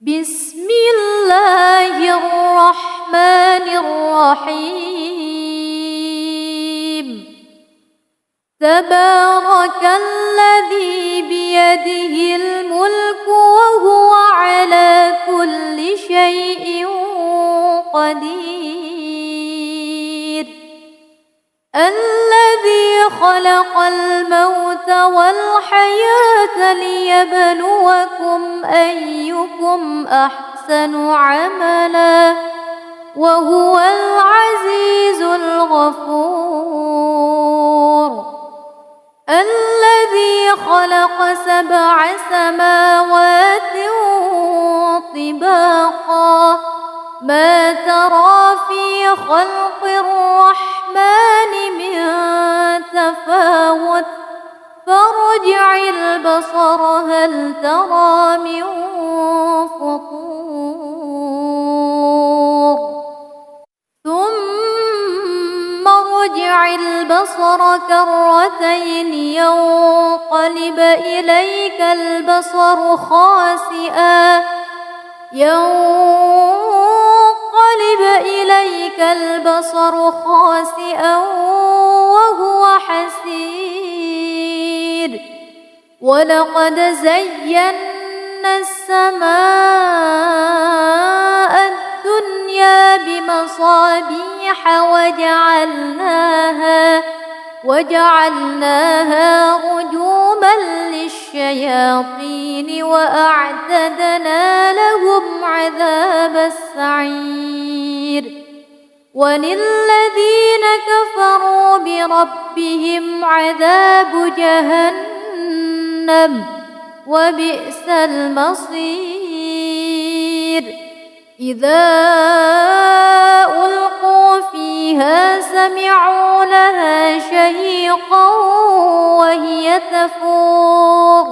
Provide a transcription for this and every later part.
بسم الله الرحمن الرحيم. تبارك الذي بيده الملك وهو على كل شيء قدير. الذي خلق الموت والحياة ليبلوكم أيكم أحسن عملا وهو العزيز الغفور. الذي خلق 7 سماوات طباقا ما ترى في خلق الرحمن من تفاوت فارجع البصر هل ترى من فطور ثم ارجع البصر كرتين ينقلب إليك البصر خاسئا وهو حسير. ولقد زينا السماء الدنيا بمصابيح وجعلناها رجوما للشياطين وأعتدنا لهم عذاب السعير. وللذين كفروا بربهم عذاب جهنم وبئس المصير. إذا ألقوا فيها سمعوا لها شهيقا وهي تفور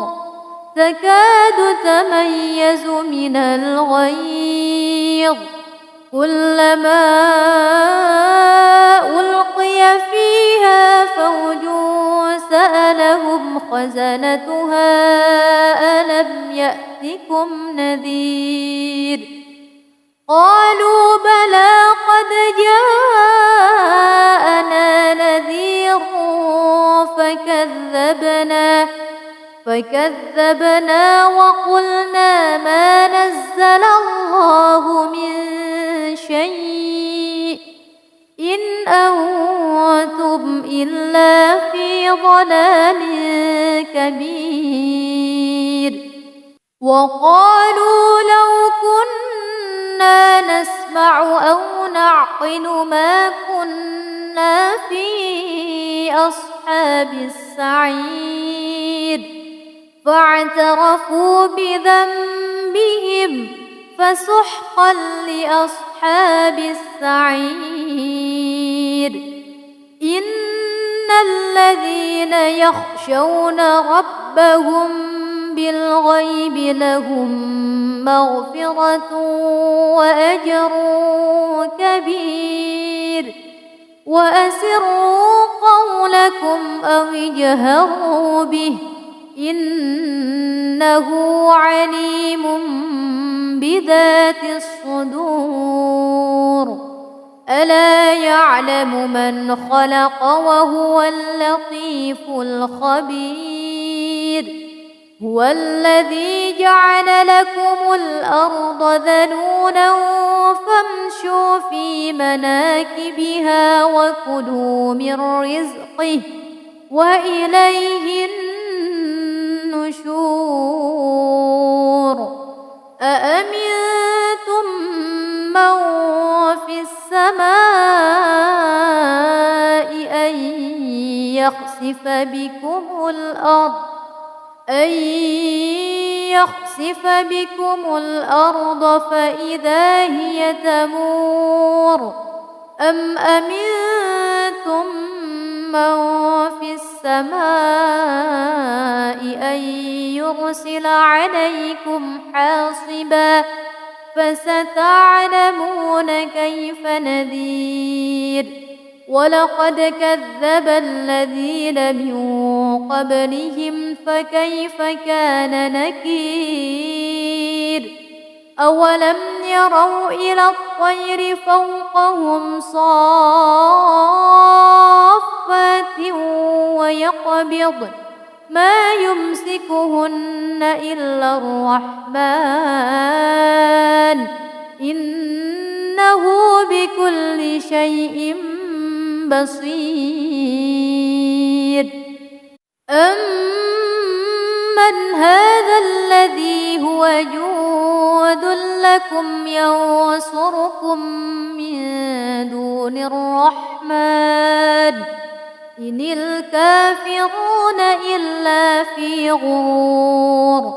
تكاد تميز من الغيظ. كلما ألقي فيها فوج سألهم خزنتها ألم يأتكم نذير. قالوا بلى قد جاءنا نذير فكذبنا وقلنا ما نزل الله من شيء إن أنتم إلا في ضلال كبير. وقالوا لو كنا نسمع أو نعقل ما كنا في أصحاب السعير. فاعترفوا بذنبهم فسحقا لأصحاب السعير. إن الذين يخشون ربهم بالغيب لهم مغفرة وأجر كبير. وأسروا قولكم أو اجهروا به إنه عليم بذات الصدور. ألا يعلم من خلق وهو اللطيف الخبير. هو الذي جعل لكم الأرض ذلولا فامشوا في مناكبها وكلوا من رزقه وإليه النشور. أأمنتم من في السماء أن يخسف بكم الأرض فإذا هي تمور أم أمنتم من في السماء أن يرسل عليكم حاصبا فستعلمون كيف نذير. ولقد كذب الذين من قبلهم فكيف كان نكير. أولم يروا إلى الطير فوقهم صافات ويقبض ما يمسكهن إلا الرحمن إنه بكل شيء بصير. أمن هذا الذي هو جند لكم ينصركم من دون الرحمن إن الكافرون إلا في غرور.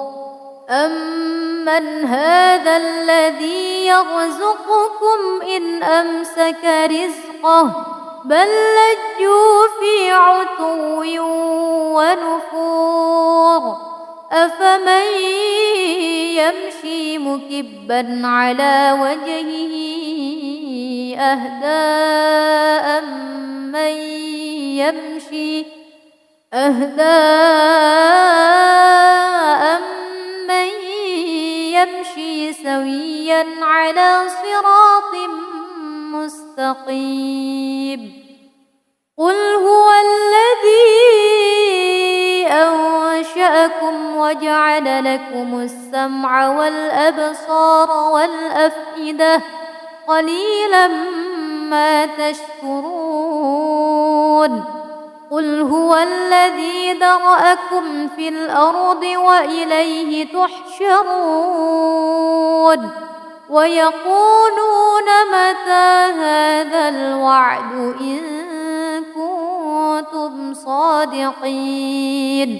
أمن هذا الذي يرزقكم إن أمسك رزقه بل لجوا في عتو ونفور. أفمن يمشي مكبا على وجهه أهدى أمن يمشي سويا على صراط مستقيم. قل هو الذي أنشأكم وجعل لكم السمع والأبصار والأفئدة قليلا ما تشكرون. قل هو الذي ذرأكم في الأرض وإليه تحشرون. ويقولون متى هذا الوعد إن كنتم صادقين.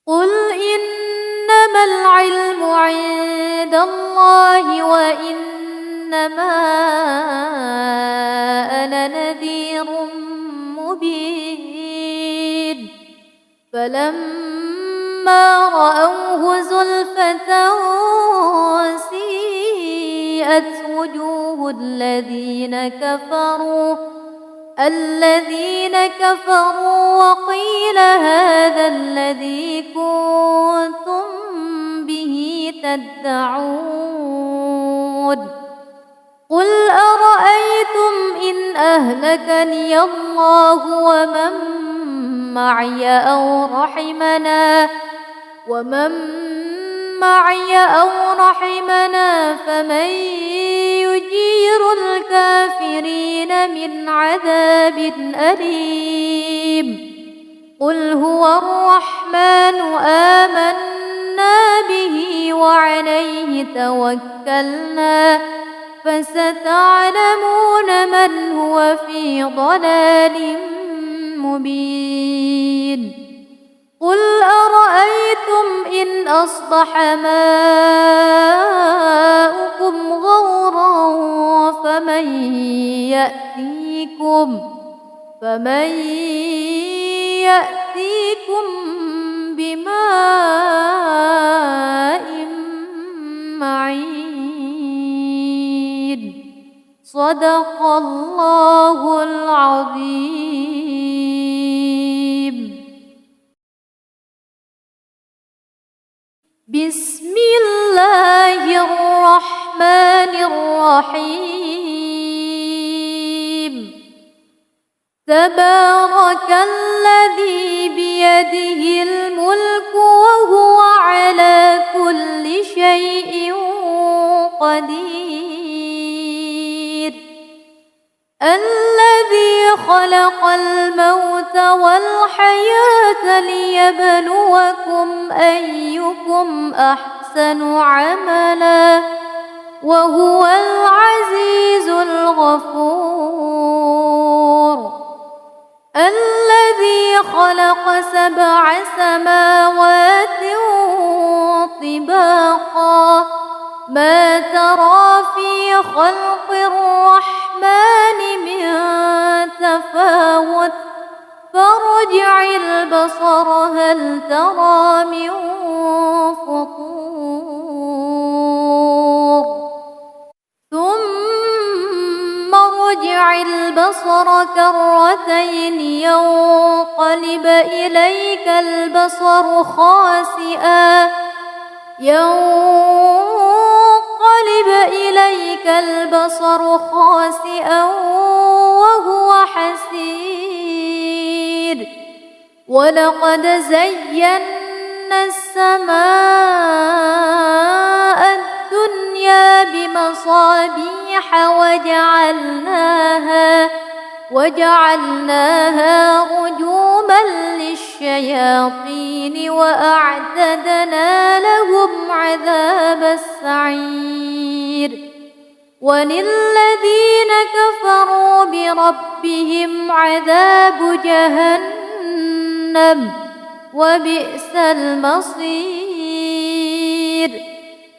قل إنما العلم عند الله وإنما أنا نذير مبين. فلما رأوه زلفة سيئت وجوه الذين كفروا وقيل هذا الذي كنتم به تدعون. قل أرأيتم إن أهلكني الله ومن معي أو رحمنا فمن يجير الكافرين من عذاب أليم. قل هو الرحمن آمنا به وعليه توكلنا فستعلمون من هو في ضلال مبين. قل أرأيتم إن أصبح ماؤكم غورا فمن يأتيكم بماء معين. صدق الله العظيم. بسم الله الرحمن الرحيم. تبارك الذي بيده الملك وهو على كل شيء قدير. الذي خلق الموت والحياة ليبلوكم أيكم أحسن عملا وهو العزيز الغفور. الذي خلق 7 سماوات طباقا ما ترى في خلق الرحمن من تفاوت فارجع البصر هل ترى من فطور ثم ارجع البصر كرتين ينقلب إليك البصر خاسئا يأتيك البصر خاسئا وهو حسير ولقد زينا السماء الدنيا بمصابيح وجعلناها رجوما للشياطين وأعتدنا لهم عذاب السعير وللذين كفروا بربهم عذاب جهنم وبئس المصير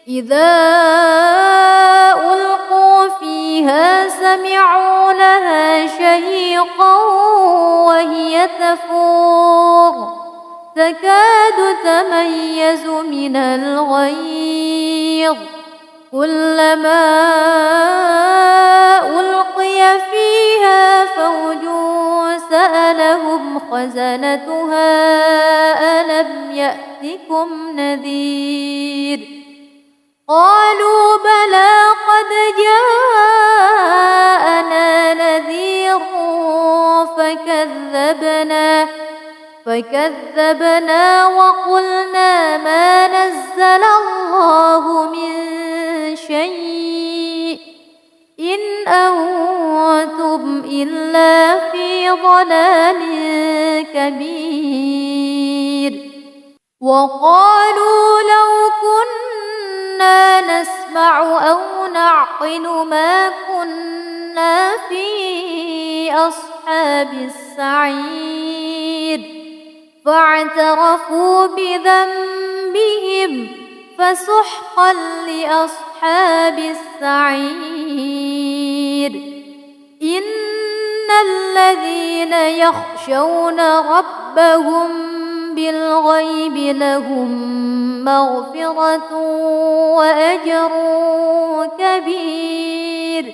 إذا ألقوا فيها سمعوا لها شهيقا وهي تفور تكاد تميز من الغيظ كلما ألقي فيها فوج سألهم خزنتها ألم يأتكم نذير قالوا بلى قد جاءنا نذير فكذبنا وقلنا ما نزل الله من شيء إن أنتم إلا في ضلال كبير وقالوا لو كنا نسمع أو نعقل ما كنا في أصحاب السعير فاعترفوا بذنبهم فسحقا لأصحاب السعير إن الذين يخشون ربهم بالغيب لهم مغفرة وأجر كبير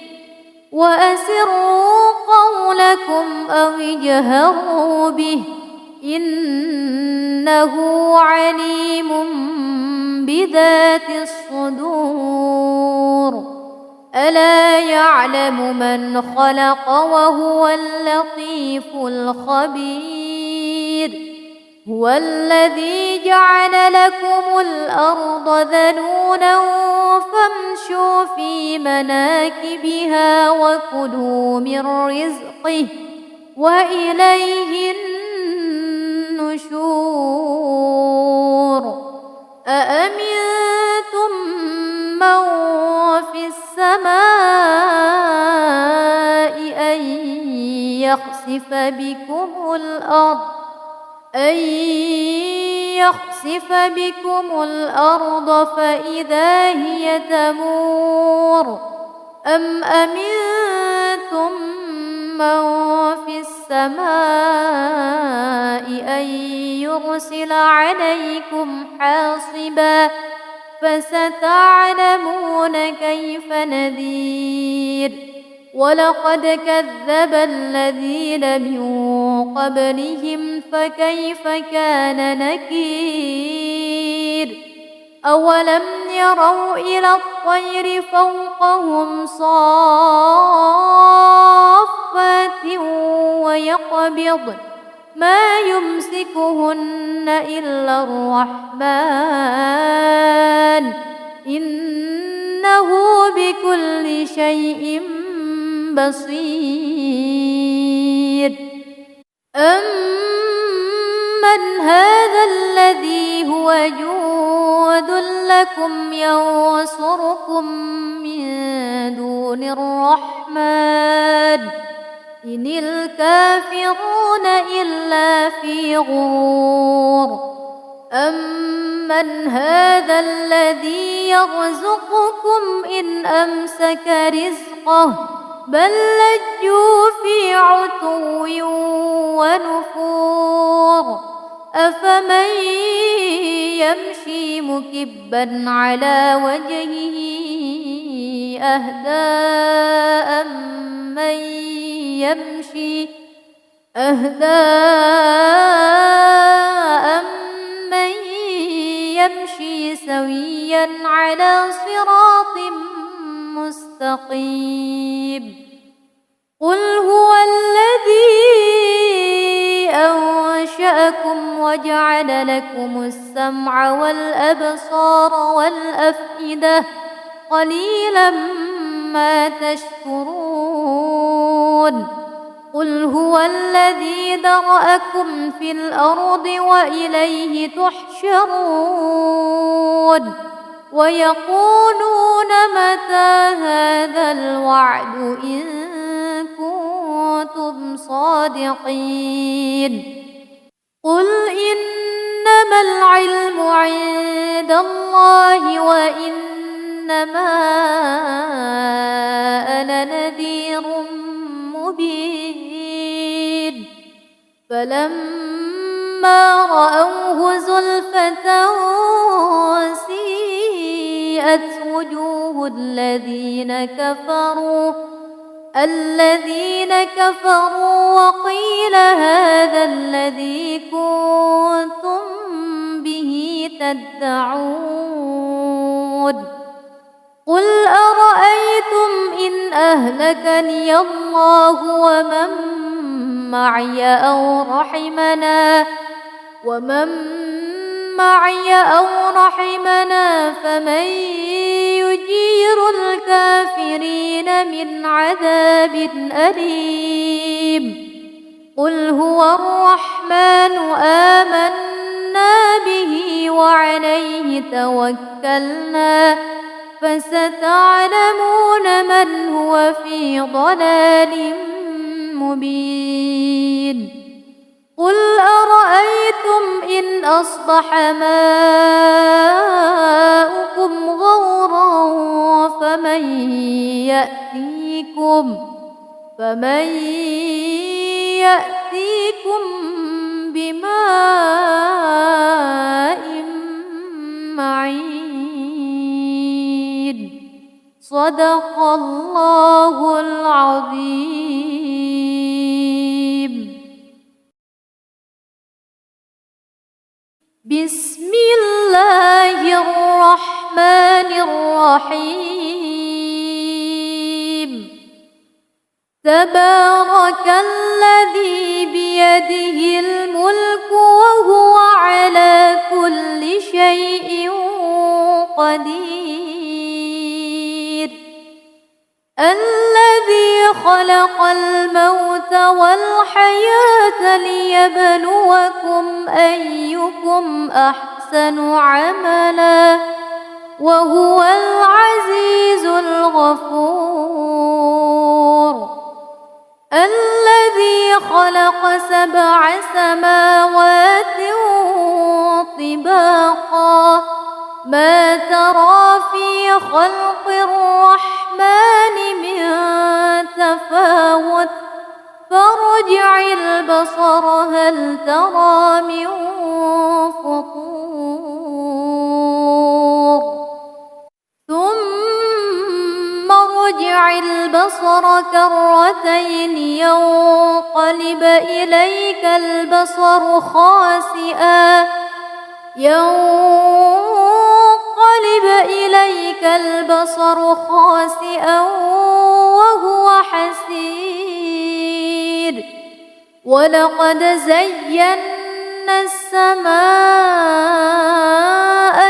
وأسروا قولكم أو اجهروا به إنه عليم بذات الصدور ألا يعلم من خلق وهو اللطيف الخبير هو الذي جعل لكم الأرض ذلولا فامشوا في مناكبها وكلوا من رزقه وإليه النشور أأمنتم من في السماء أن يخسف بكم الأرض فإذا هي تمور أم أمنتم من في السماء أن يرسل عليكم حاصبا فستعلمون كيف نذير ولقد كذب الذين من قبلهم فكيف كان نكير أولم يروا إلى الطير فوقهم صافات ويقبض ما يمسكهن إلا الرحمن إنه بكل شيء بصير أمن هذا الذي هو جود لكم ينصركم من دون الرحمن إن الكافرون إلا في غرور أمن هذا الذي يرزقكم إن أمسك رزقه بل لجوا في عتو ونفور أفمن يمشي مكبا على وجهه أهدى أمن يمشي سويا على صراط مستقيم مستقيم قل هو الذي أنشأكم وجعل لكم السمع والأبصار والأفئدة قليلا ما تشكرون قل هو الذي ذرأكم في الأرض وإليه تحشرون ويقولون متى هذا الوعد إن كنتم صادقين قل إنما العلم عند الله وإنما أنا نذير مبين فلما رأوه زلفة سيئت وجوه الذين كفروا وقيل هذا الذي كنتم به تدعون قل أرأيتم إن أهلكني الله ومن معي أو رحمنا فمن يجير الكافرين من عذاب أليم قل هو الرحمن آمنا به وعليه توكلنا فستعلمون من هو في ضلال مبين قل أرأيتم إن أصبح ماؤكم غورا فمن يأتيكم بماء معين صدق الله العظيم بسم الله الرحمن الرحيم تبارك الذي بيده الملك وهو على كل شيء قدير الذي خلق الموت والحياة ليبلوكم أيكم أحسن عملا وهو العزيز الغفور الذي خلق 7 سماوات طباقا ما ترى في خلق الرحمن من تفاوت فارجع البصر هل ترى من فطور ثم ارجع البصر كرتين ينقلب إليك البصر خاسئا وهو حسير ولقد زينا السماء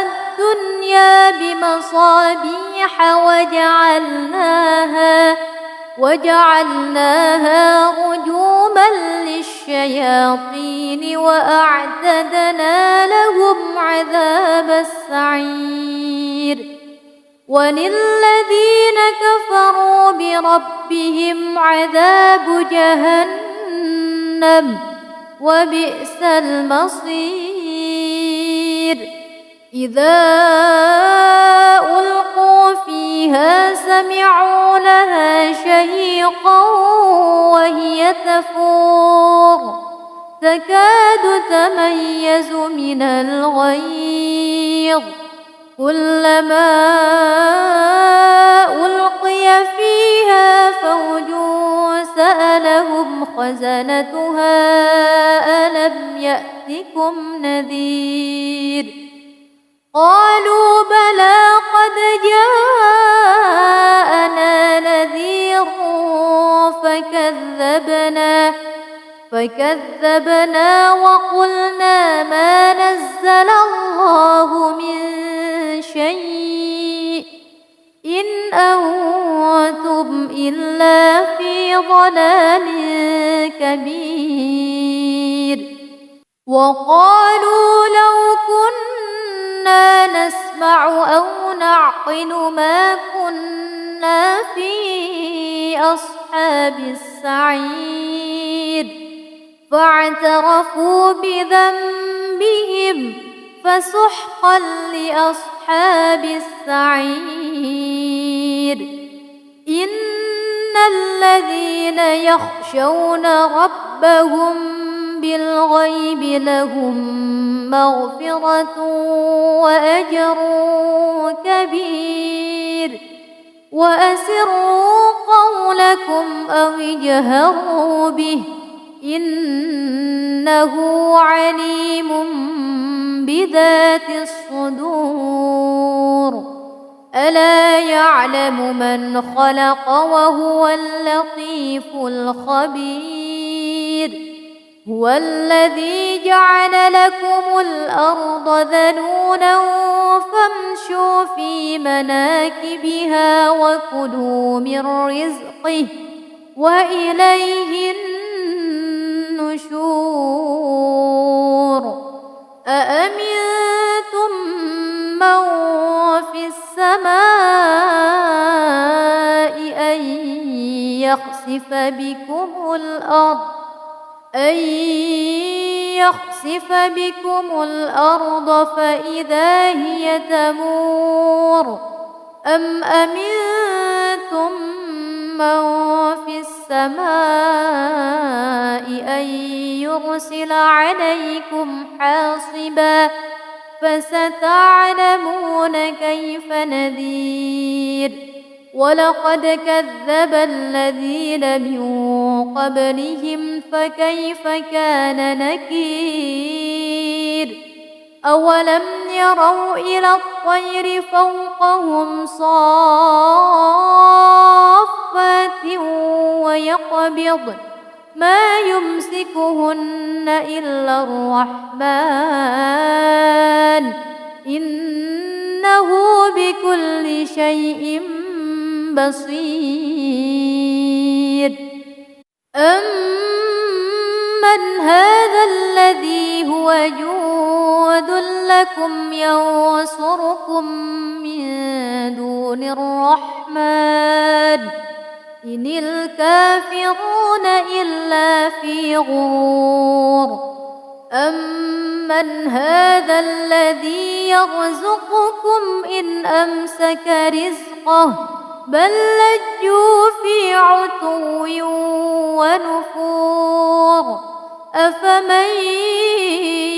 الدنيا بمصابيح وجعلناها رجوما للشياطين وأعتدنا لهم عذاب السعير وللذين كفروا بربهم عذاب جهنم وبئس المصير إذا ألقوا فيها سمعوا لها شهيقا وهي تفور تكاد تميز من الغيظ كلما ألقي فيها فوج سألهم خزنتها ألم يأتكم نذير قالوا بلى قد جاءنا فكذبنا وقلنا ما نزل الله من شيء إن أنتم إلا في ضلال كبير. وقالوا لو كنا نسمع أو نعقل ما كنا في أصحاب السعير فاعترفوا بذنبهم فسحقا لأصحاب السعير. إن الذين يخشون ربهم بالغيب لهم مغفرة وأجر كبير. وأسروا قولكم أو اجهروا به إنه عليم بذات الصدور. ألا يعلم من خلق وهو اللطيف الخبير. هو الذي جعل لكم الأرض ذلولا فامشوا في مناكبها وكلوا من رزقه وإليه النشور. أأمنتم من في السماء أن يخسف بكم الأرض فإذا هي تمور. أم أمنتم من في السماء أن يرسل عليكم حاصبا فستعلمون كيف نذير. ولقد كذب الذين من قبلهم فكيف كان نكير. أولم يروا إلى الطير فوقهم صافات ويقبض ما يمسكهن إلا الرحمن إنه بكل شيء بصير. أمن هذا الذي هو جود لكم ينصركم من دون الرحمن إن الكافرون إلا في غرور. أمن هذا الذي يرزقكم إن أمسك رزقه بل لجوا في عتو ونفور. أفمن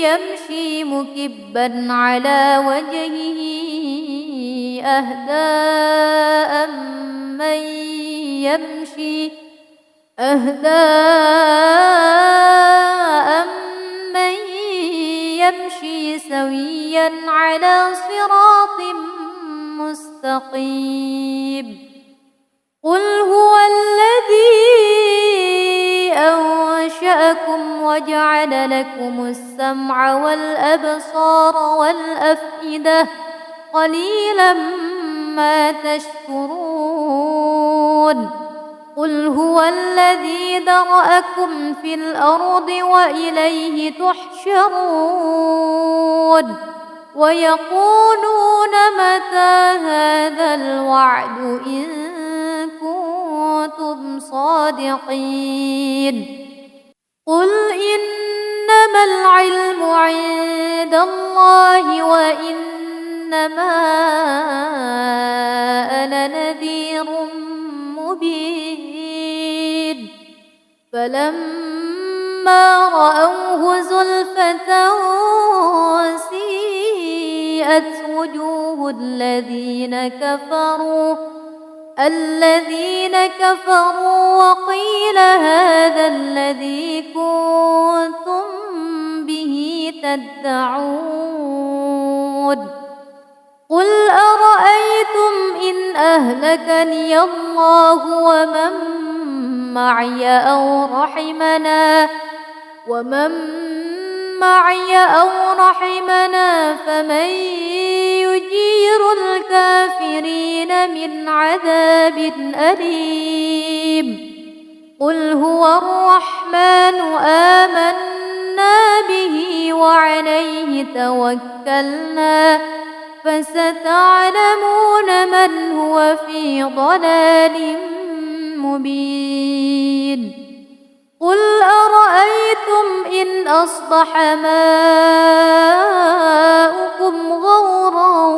يمشي مكبا على وجهه أهدى أمن يمشي سويا على صراط مستقيم. قل هو الذي أنشأكم وجعل لكم السمع والأبصار والأفئدة قليلا ما تشكرون. قل هو الذي ذرأكم في الأرض وإليه تحشرون. ويقولون متى هذا الوعد إن كنتم صادقين. قل إنما العلم عند الله وإنما أنا نذير مبين. فلما رأوه زلفة سيئت وجوه الذين كفروا وقيل هذا الذي كنتم به تدعون. قل أرأيتم إن أهلكني الله ومن معي أو رحمنا ومن معي أو رحمنا فمن يجير الكافرين من عذاب أليم قل هو الرحمن آمنا به وعليه توكلنا فستعلمون من هو في ضلال مبين قل أرأيتم إن أصبح ماؤكم غورا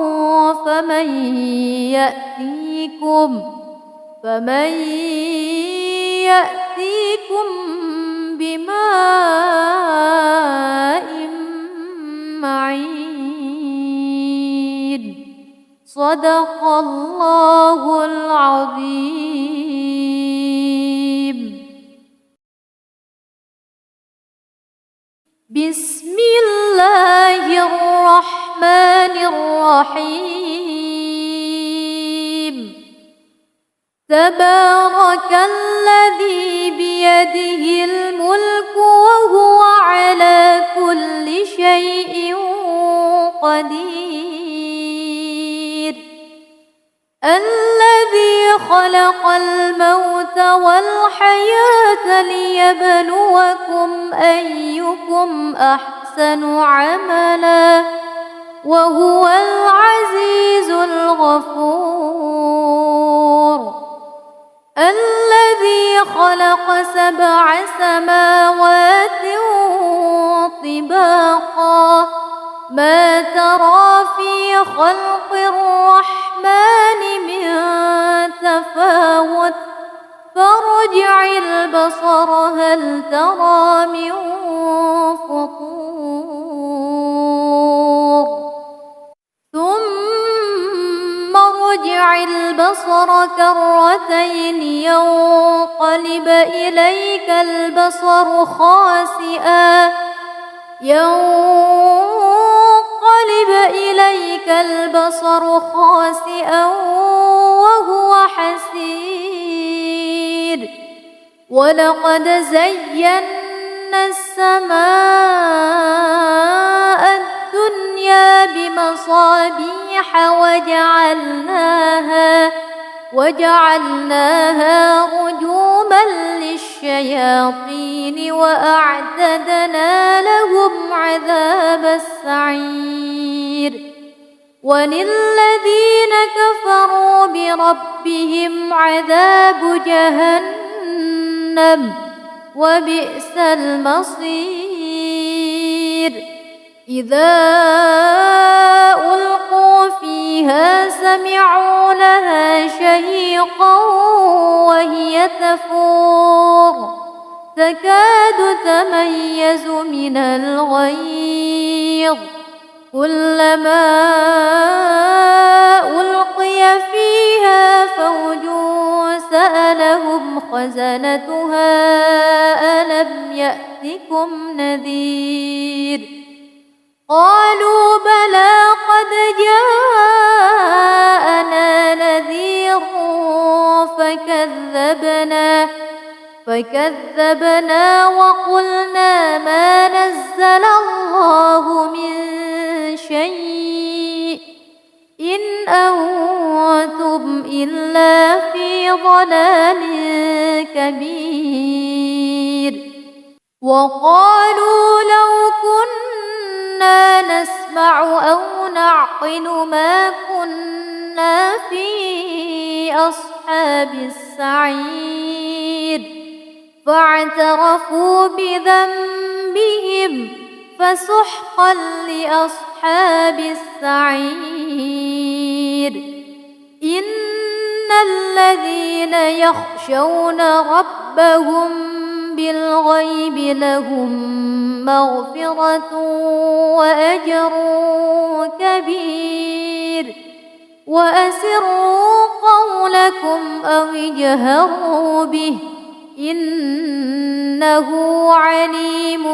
فمن يأتيكم بماء معين صدق الله العظيم. بسم الله الرحمن الرحيم تبارك الذي بيده الملك وهو على كل شيء قدير الذي خلق الموت والحياة ليبلوكم أيكم أحسن عملا وهو العزيز الغفور الذي خلق 7 سماوات طباقا ما ترى في خلق الرحمن من تفاوت فارجع البصر هل ترى من فطور ثم ارجع البصر كرتين ينقلب إليك البصر خاسئا وهو حسير ولقد زينا السماء الدنيا بمصابيح وجعلناها رجوما للشياطين وأعتدنا لهم عذاب السعير وللذين كفروا بربهم عذاب جهنم وبئس المصير إذا ألقوا فيها سمعوا لها شهيقا وهي تفور تكاد تميز من الغيظ كلما ألقي فيها فوج سألهم خزنتها ألم يأتكم نذير قالوا بلى قد جاءنا نذير فكذبنا وقلنا ما نزل الله من شيء إن أنتم إلا في ضلال كبير وقالوا لو كنا نسمع أو نعقل ما كنا في أصحاب السعير فاعترفوا بذنبهم فسحقا لأصحاب السعير إن الذين يخشون ربهم بالغيب لهم مغفرة وأجر كبير وأسروا قولكم أو اجهروا به إنه عليم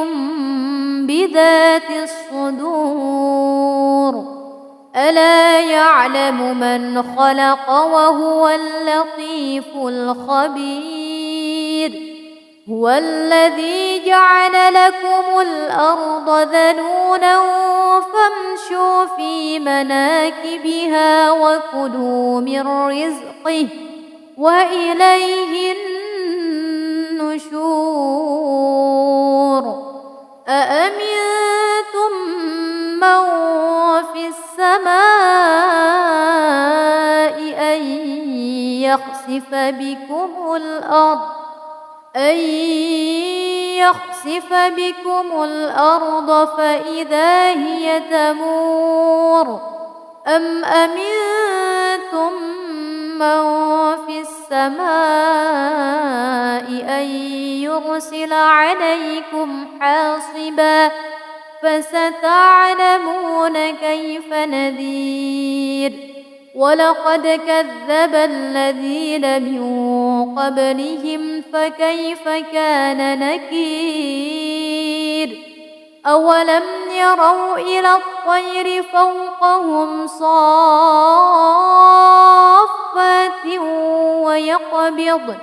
بذات الصدور ألا يعلم من خلق وهو اللطيف الخبير هو الذي جعل لكم الأرض ذلولا فامشوا في مناكبها وكلوا من رزقه وإليه النشور أأمنتم من في السماء أن يخسف بكم الأرض فإذا هي تمور أم أمنتم من في السماء أن يرسل عليكم حاصبا فستعلمون كيف نذير ولقد كذب الذين من قبلهم فكيف كان نكير أولم يروا إلى الطير فوقهم صافات ويقبض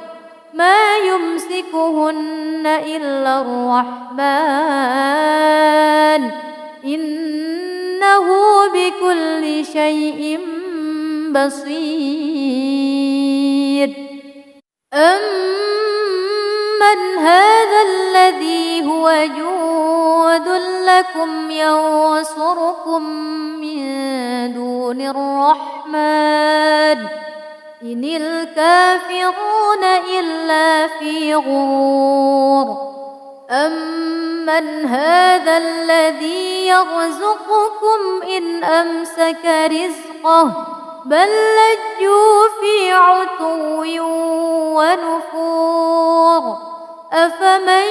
ما يمسكهن إلا الرحمن إنه بكل شيء بصير أمن هذا الذي هو جود لكم ينصركم من دون الرحمن إن الكافرون إلا في غرور أمن هذا الذي يرزقكم إن أمسك رزقه بل لجوا في عتو ونفور أفمن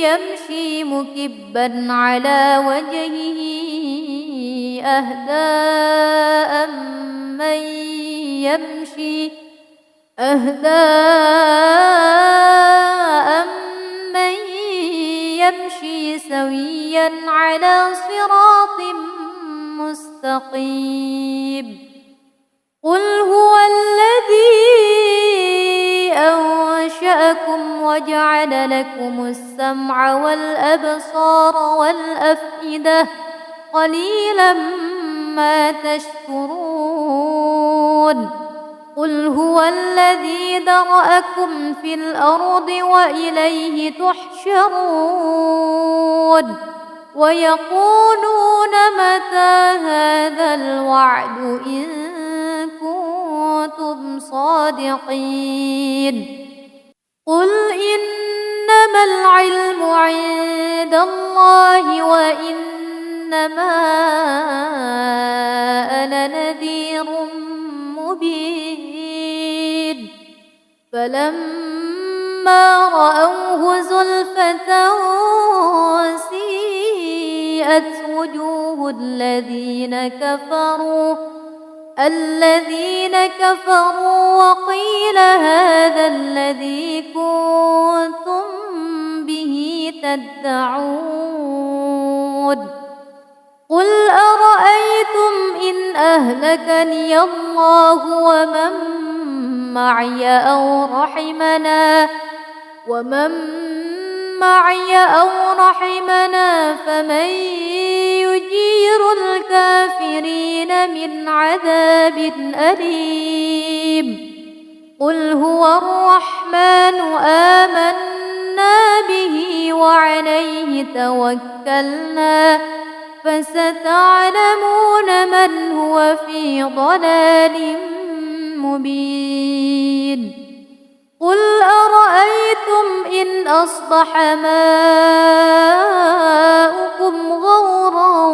يمشي مكبا على وجهه أهدى أمن يمشي سويا على صراط مستقيم قل هو الذي أنشأكم وجعل لكم السمع والأبصار والأفئدة قليلا ما تشكرون قل هو الذي ذرأكم في الأرض وإليه تحشرون ويقولون متى هذا الوعد إن كنتم صادقين قل إنما العلم عند الله وإنما أنا نذير مبين فلما رأوه زلفة سيئت وجوه الذين كفروا وقيل هذا الذي كنتم به تدعون قل أرأيتم إن أهلكني الله ومن معي أو رحمنا فمن يجير الكافرين من عذاب أليم قل هو الرحمن آمنا به وعليه توكلنا فستعلمون من هو في ضلال مبين قل أرأيتم إن أصبح ماؤكم غورا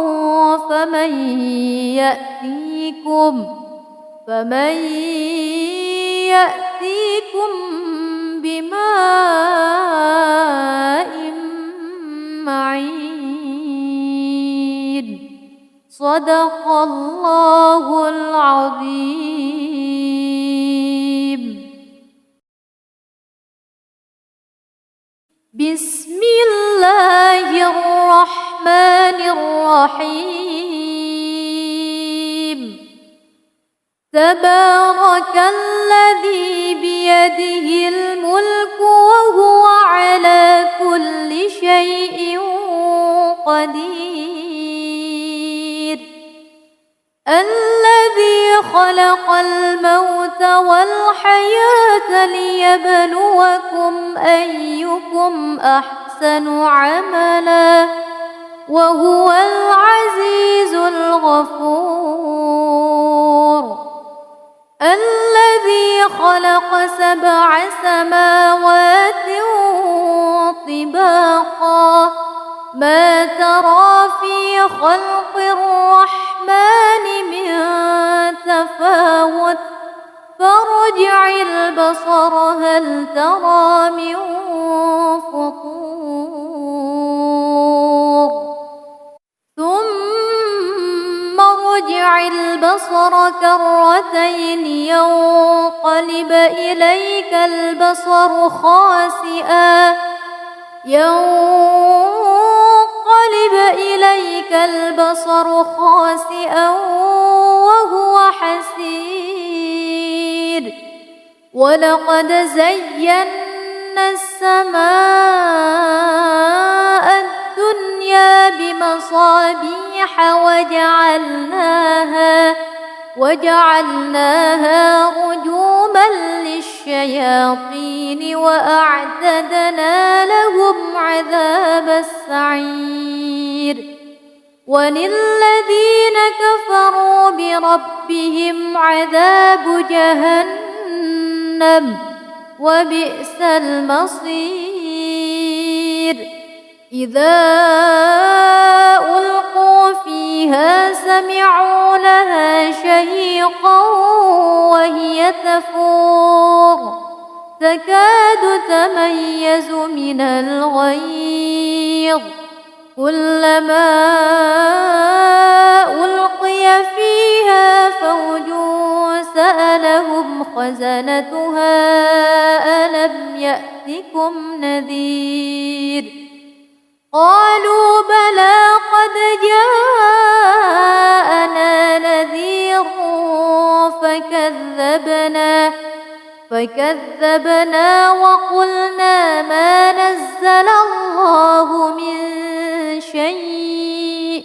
فمن يأتيكم بماء معين صدق الله العظيم بسم الله الرحمن الرحيم تبارك الذي بيده الملك وهو على كل شيء قدير الذي خلق الموت والحياة ليبلوكم أيكم أحسن عملا وهو العزيز الغفور الذي خلق 7 سماوات طباقا ما ترى في خلق الرحمن من تفاوت فارجع البصر هل ترى من فطور ثم ارجع البصر كرتين ينقلب إليك البصر خاسئا وهو حسير ولقد زينا السماء الدنيا بمصابيح وجعلناها رجوما للشياطين وأعتدنا لهم عذاب السعير وللذين كفروا بربهم عذاب جهنم وبئس المصير إذا ألقوا فيها سمعوا لها شهيقا وهي تفور تكاد تميز من الغيظ كلما ألقي فيها فوج سألهم خزنتها ألم يأتكم نذير قالوا بلى قد جاءنا نذير فكذبنا وقلنا ما نزل الله من شيء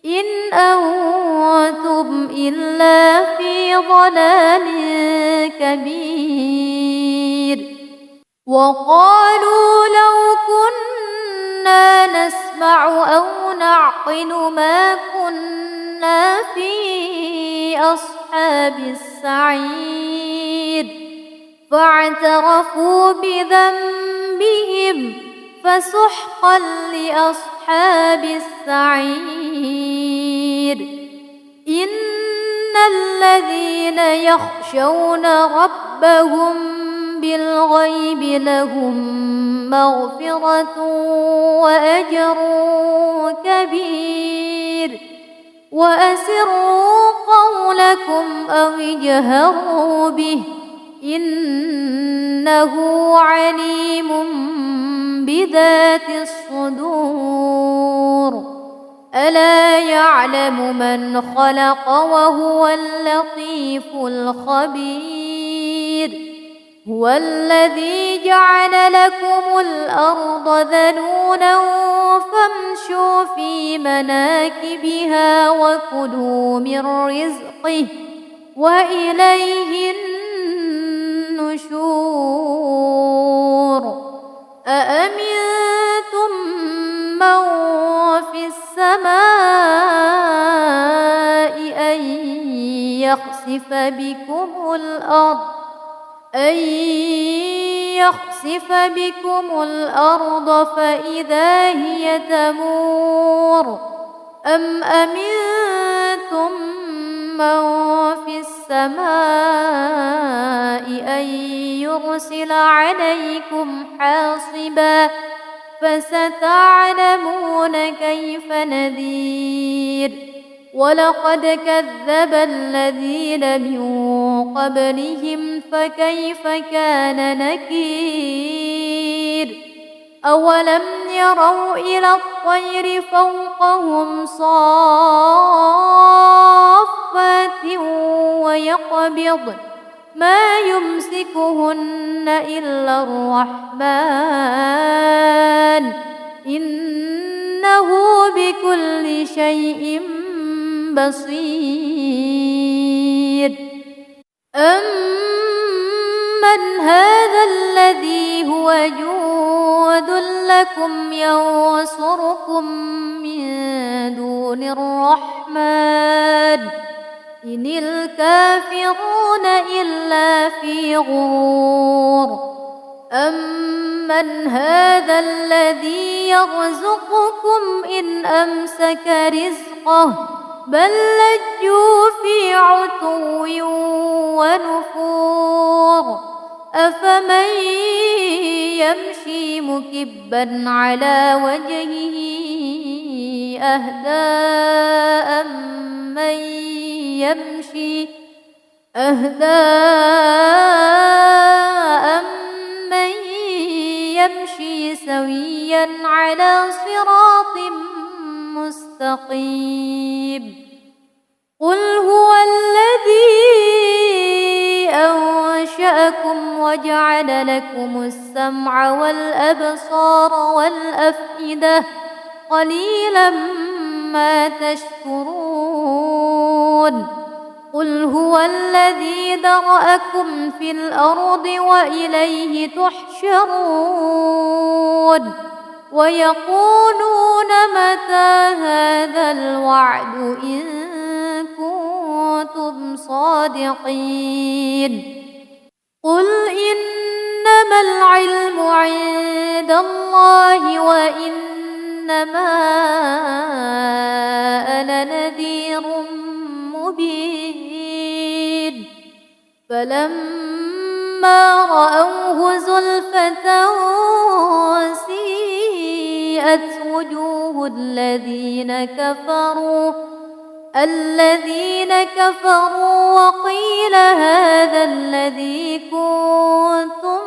إن أنتم إلا في ضلال كبير وقالوا لو كنا نسمع أو نعقل ما كنا في أصحاب السعير فاعترفوا بذنبهم فسحقا لأصحاب السعير إن الذين يخشون ربهم بالغيب لهم مغفرة وأجر كبير وأسروا قولكم أو اجهروا به إنه عليم بذات الصدور ألا يعلم من خلق وهو اللطيف الخبير هو الذي جعل لكم الأرض ذلولا فامشوا في مناكبها وكلوا من رزقه وإليه النشور أأمنتم من في السماء أن يخسف بكم الأرض فإذا هي تمور أم أمنتم من في السماء أن يرسل عليكم حاصبا فستعلمون كيف نذير ولقد كذب الذين من قبلهم فكيف كان نكير أولم يروا إلى الطير فوقهم صافات ما يمسكهن إلا الرحمن إنه بكل شيء بصير. أمن هذا الذي هو جند لكم ينصركم من دون الرحمن إن الكافرون إلا في غرور. أمن هذا الذي يرزقكم إن أمسك رزقه بل لجوا في عتو ونفور. أفمن يمشي مكبا على وجهه أهدى أمن يمشي سويا على صراط مستقيم. قل هو الذي أنشأكم وجعل لكم السمع والأبصار والأفئدة قليلا ما تشكرون. قل هو الذي ذرأكم في الأرض وإليه تحشرون. ويقولون متى هذا الوعد إن كنتم صادقين. قل إنما العلم عند الله وإنما أنا نذير مبين. فلما رأوه زلفة سيئت وجوه الذين كفروا وقيل هذا الذي كنتم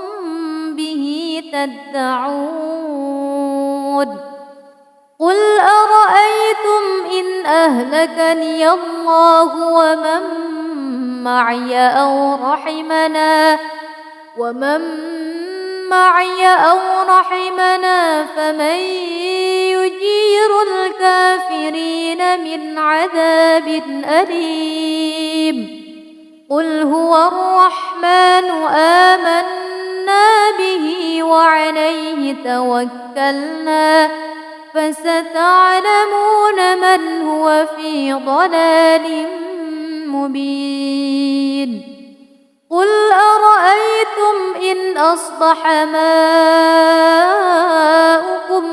به تدعون. قل أرأيتم إن أهلكني الله ومن معي أو رحمنا فمن يجير الكافرين من عذاب أليم. قل هو الرحمن آمنا به وعليه توكلنا فستعلمون من هو في ضلال مبين. قل أرأيتم إن أصبح ماؤكم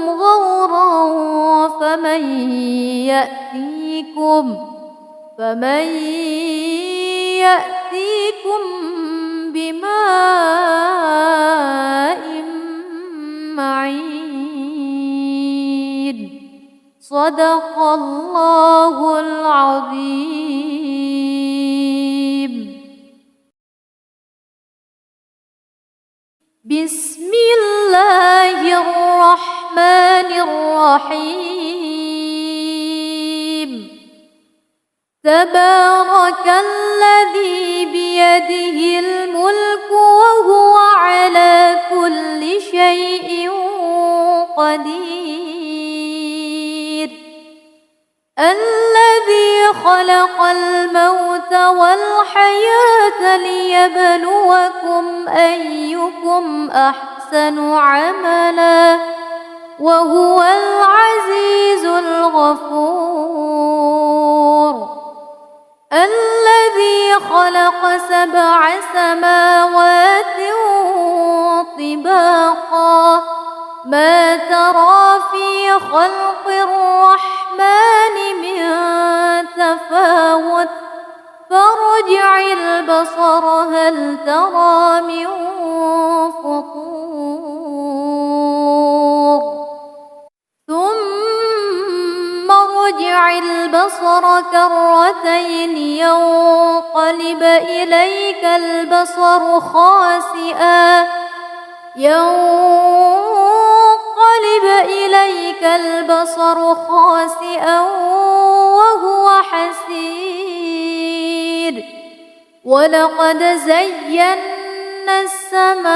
غورا فمن يأتيكم بماء معين. صدق الله العظيم. بسم الله الرحمن الرحيم. تبارك الذي بيده الملك وهو على كل شيء قدير. الذي خلق الموت والحياة ليبلوكم أيكم أحسن عملا وهو العزيز الغفور. الذي خلق 7 سماوات طباقا ما ترى في خلق الرحمن من تفاوت فارجع البصر هل ترى من فطور ثم ارجع البصر كرتين ينقلب إليك البصر خاسئا وهو حسير. ولقد زينا السماء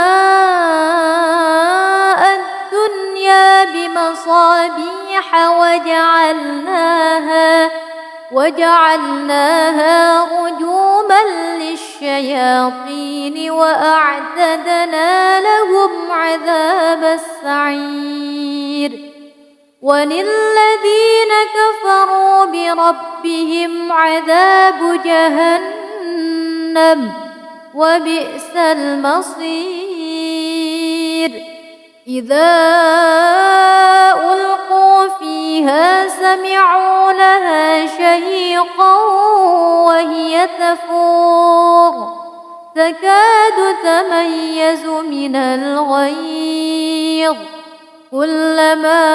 الدنيا بمصابيح وجعلناها رجوما للشياطين وأعتدنا لهم عذاب السعير وللذين كفروا بربهم عذاب جهنم وبئس المصير إذا ألقوا فيها سمعوا لها شهيقا وهي تفور تكاد تميز من الغيظ كلما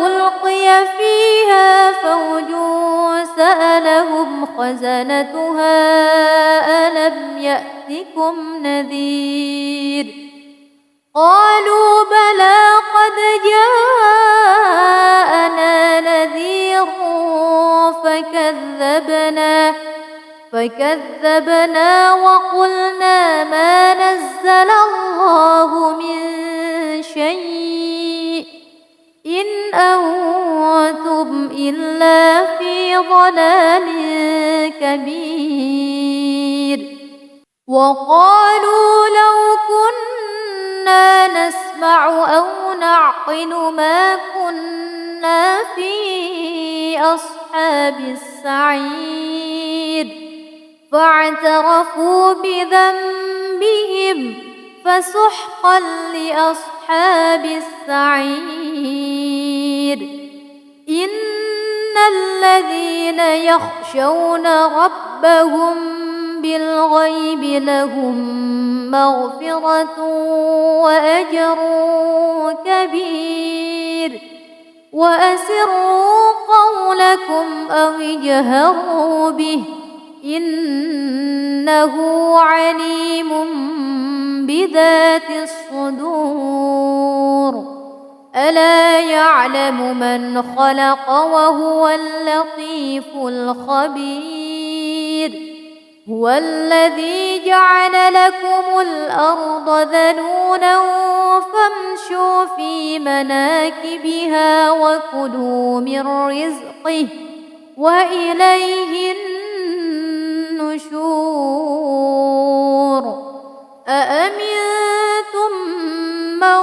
ألقي فيها فوج سألهم خزنتها ألم يأتكم نذير قالوا بلى قد جاءنا نذير فكذبنا وقلنا ما نزل الله من شيء إن أنتم إلا في ضلال كبير وقالوا لو كنا نسمع أو نعقل ما كنا في أصحاب السعير فاعترفوا بذنبهم فسحقا لأصحاب السعير إن الذين يخشون ربهم بالغيب لهم مغفرة وأجر كبير وأسروا قولكم أو اجهروا به إنه عليم بذات الصدور ألا يعلم من خلق وهو اللطيف الخبير هو الذي جعل لكم الأرض ذلولا فامشوا في مناكبها وكلوا من رزقه وإليه النشور أأمنتم من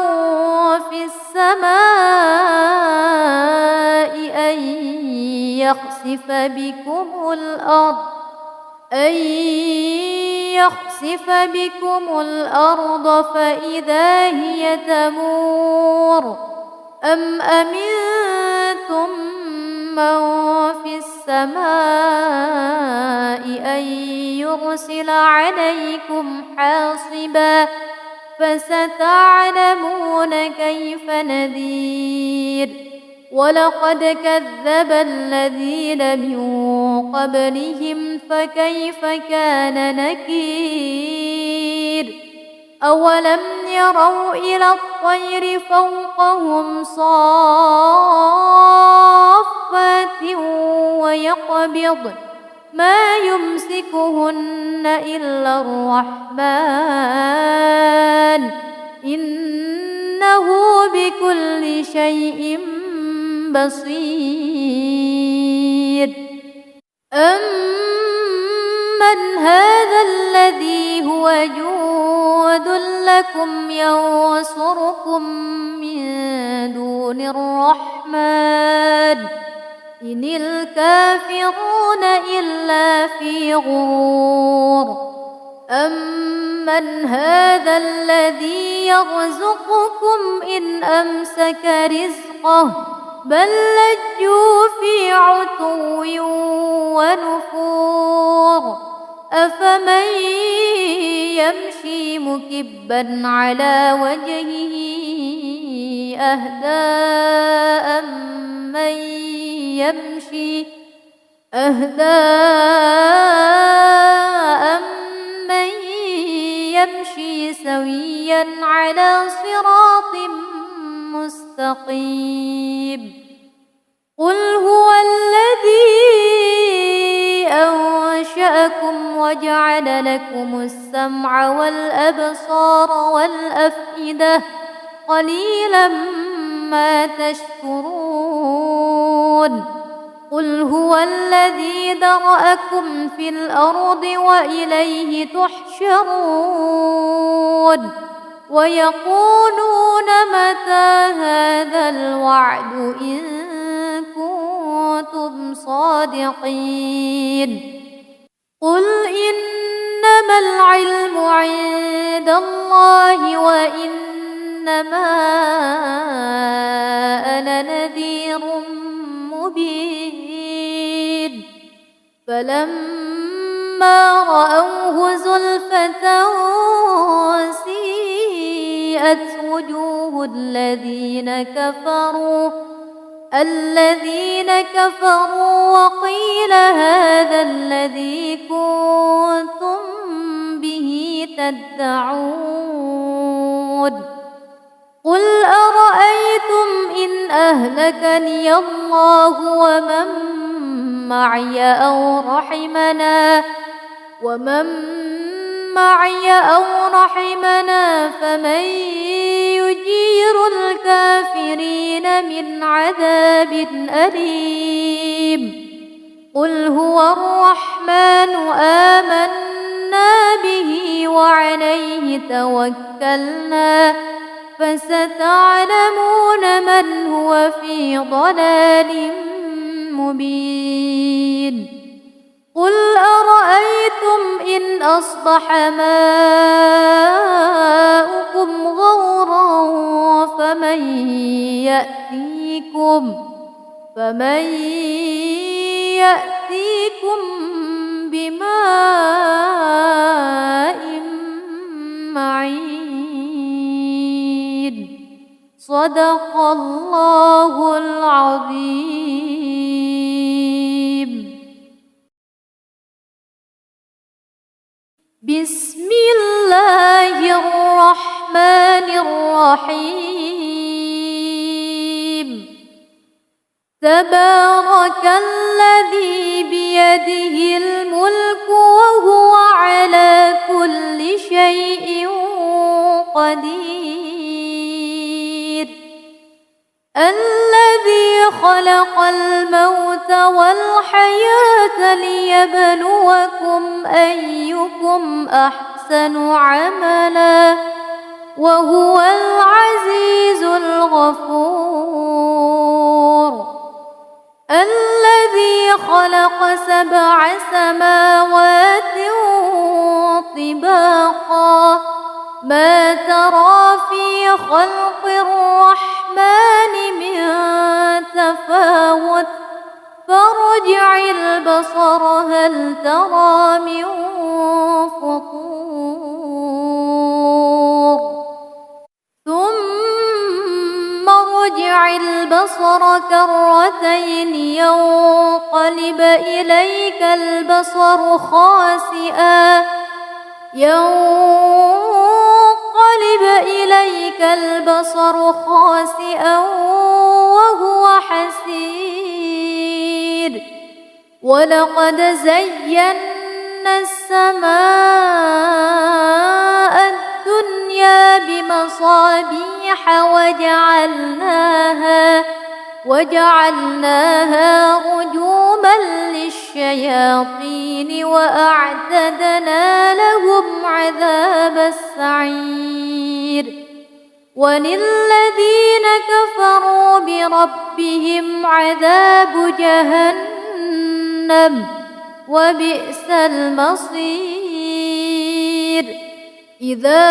في السماء أن يخسف بكم الأرض فإذا هي تمور أم أمنتم من في السماء أن يرسل عليكم حاصبا فستعلمون كيف نذير ولقد كذب الذين من قبلهم فكيف كان نكير أولم يروا إلى الطير فوقهم صافات ويقبض ما يمسكهن إلا الرحمن إنه بكل شيء بصير أمن هذا الذي هو جود لكم ينصركم من دون الرحمن إن الكافرون إلا في غرور أمن هذا الذي يرزقكم إن أمسك رزقه بل لجوا في عتو ونفور أفمن يمشي مكبا على وجهه أهدى أمن يمشي سويا على صراط مستقيم قل هو الذي أنشأكم وجعل لكم السمع والأبصار والأفئدة قليلا ما تشكرون قل هو الذي ذرأكم في الأرض وإليه تحشرون ويقولون متى هذا الوعد إن كنتم صادقين قل إنما العلم عند الله وإنما أنا نذير مبين فلما رأوه زلفة سيئت وجوه الذين كفروا وقيل هذا الذي كنتم به تدعون قل أرأيتم إن أهلكني الله ومن معي أو رحمنا فمن يجير الكافرين من عذاب أليم قل هو الرحمن آمنا به وعليه توكلنا فستعلمون من هو في ضلال مبين قل أرأيتم إن أصبح ماؤكم غورا فمن يأتيكم بماء معين صدق الله العظيم بسم الله الرحمن الرحيم تبارك الذي بيده الملك وهو على كل شيء قدير الذي خلق الموت والحياة ليبلوكم أيكم أحسن عملا وهو العزيز الغفور الذي خلق 7 سماوات طباقا ما ترى في خلق الرحمن من تفاوت فارجع البصر هل ترى من فطور ثم ارجع البصر كرتين ينقلب إليك البصر خاسئا وهو حسير ولقد زينا السماء الدنيا بمصابيح وجعلناها رجوما للشياطين وأعتدنا لهم عذاب السعير وللذين كفروا بربهم عذاب جهنم وبئس المصير إذا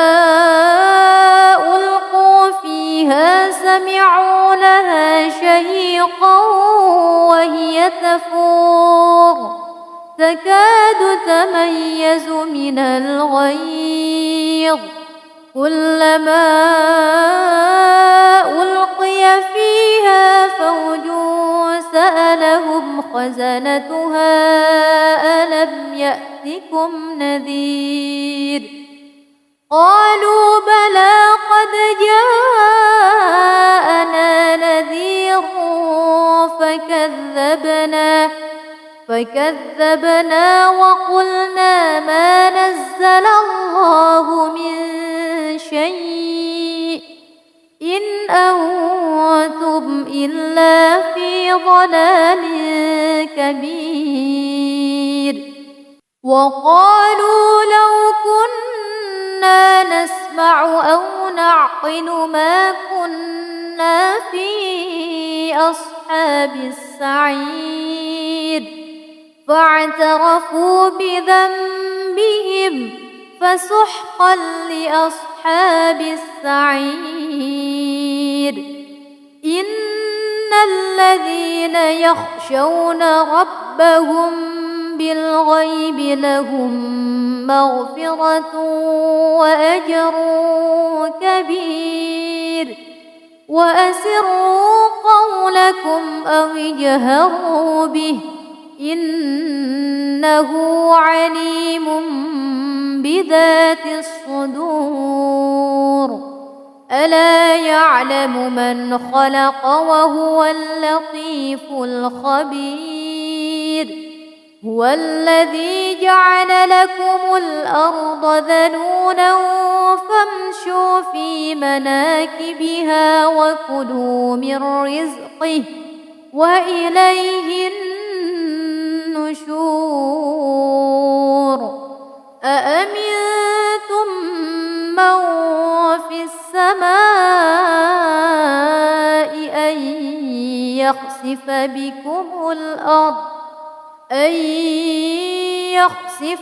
ألقوا فيها سمعوا لها شهيقا وهي تفور تكاد تميز من الغيظ كلما ألقي فيها فوج سألهم خزنتها ألم يأتكم نذير قالوا بلى قد جاءنا نذير فكذبنا وقلنا ما نزل الله من شيء إن أنتم إلا في ضلال كبير. وقالوا لو كنا نسمع أو نعقل ما كنا في أصحاب السعير فاعترفوا بذنبهم فسحقا لأصحاب السعير. إن الذين يخشون ربهم بالغيب لهم مغفرة وأجر كبير. وأسروا قولكم أو اجهروا به إنه عليم بذات الصدور. ألا يعلم من خلق وهو اللطيف الخبير. هو الذي جعل لكم الأرض ذلولا فامشوا في مناكبها وكلوا من رزقه وإليه النشور. أأمنتم من في السماء أن يخسف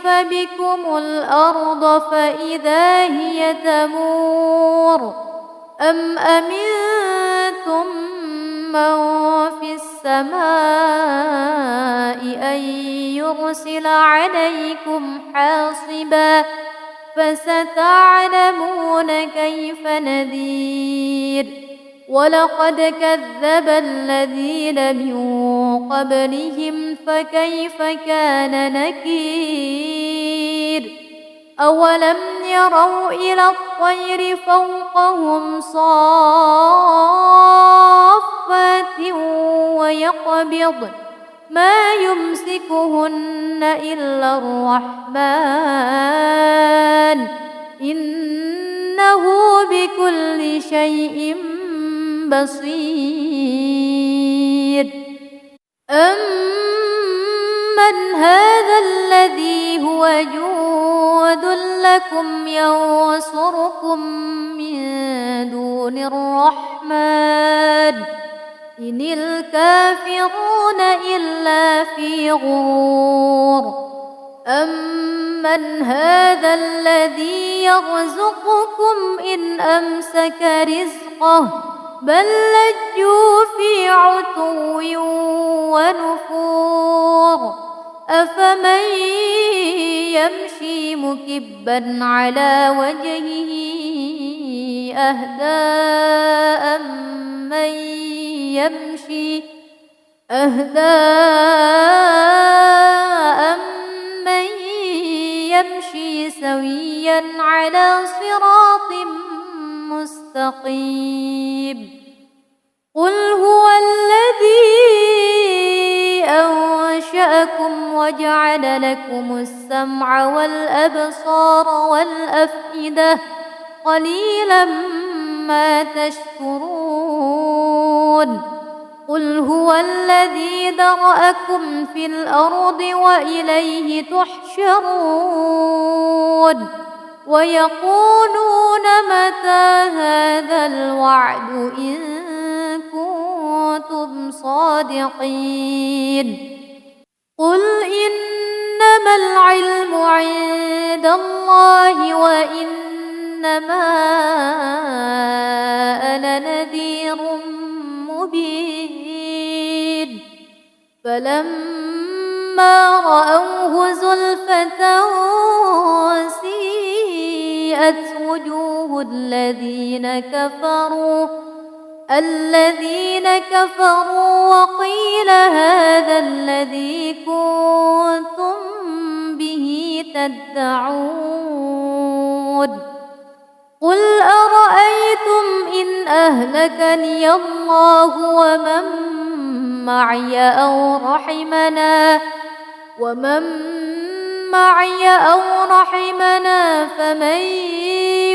بكم الأرض فإذا هي تمور أم أمنتم من في السماء أن يرسل عليكم حاصبا فستعلمون كيف نذير. ولقد كذب الذين من قبلهم فكيف كان نكير. أولم يروا إلى الطير فوقهم صافات ويقبض ما يمسكهن إلا الرحمن إنه بكل شيء بصير. أمن هذا الذي هو جود لكم ينصركم من دون الرحمن إن الكافرون إلا في غرور. أمن هذا الذي يرزقكم إن أمسك رزقه بل لجوا في عتو ونفور. أفمن يمشي مكبا على وجهه أهدى أمن يمشي سويا على صراط مستقيم. قل هو الذي أنشأكم وجعل لكم السمع والأبصار والأفئدة قليلا ما تشكرون. قل هو الذي ذرأكم في الأرض وإليه تحشرون. ويقولون متى هذا الوعد إن كنتم صادقين. قل إنما العلم عند الله وإنما أنا نذير مبين. فلما رأوه زلفة سيئت وجوه الذين كفروا وقيل هذا الذي كنتم به تدعون. قل أرأيتم إن أهلكني الله ومن معي أو رحمنا ومن معي أو رحمنا فمن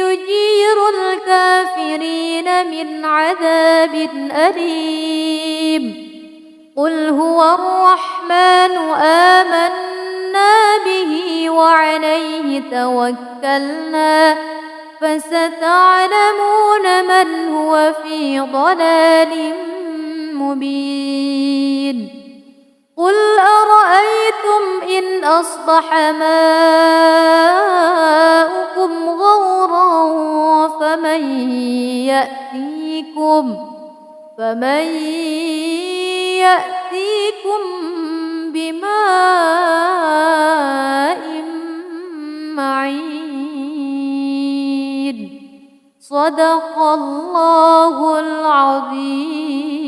يجير الكافرين من عذاب أليم قل هو الرحمن آمنا به وعليه توكلنا فستعلمون من هو في ضلال مبين قل أرأيتم إن أصبح ماؤكم غورا فمن يأتيكم بماء معين صدق الله العظيم.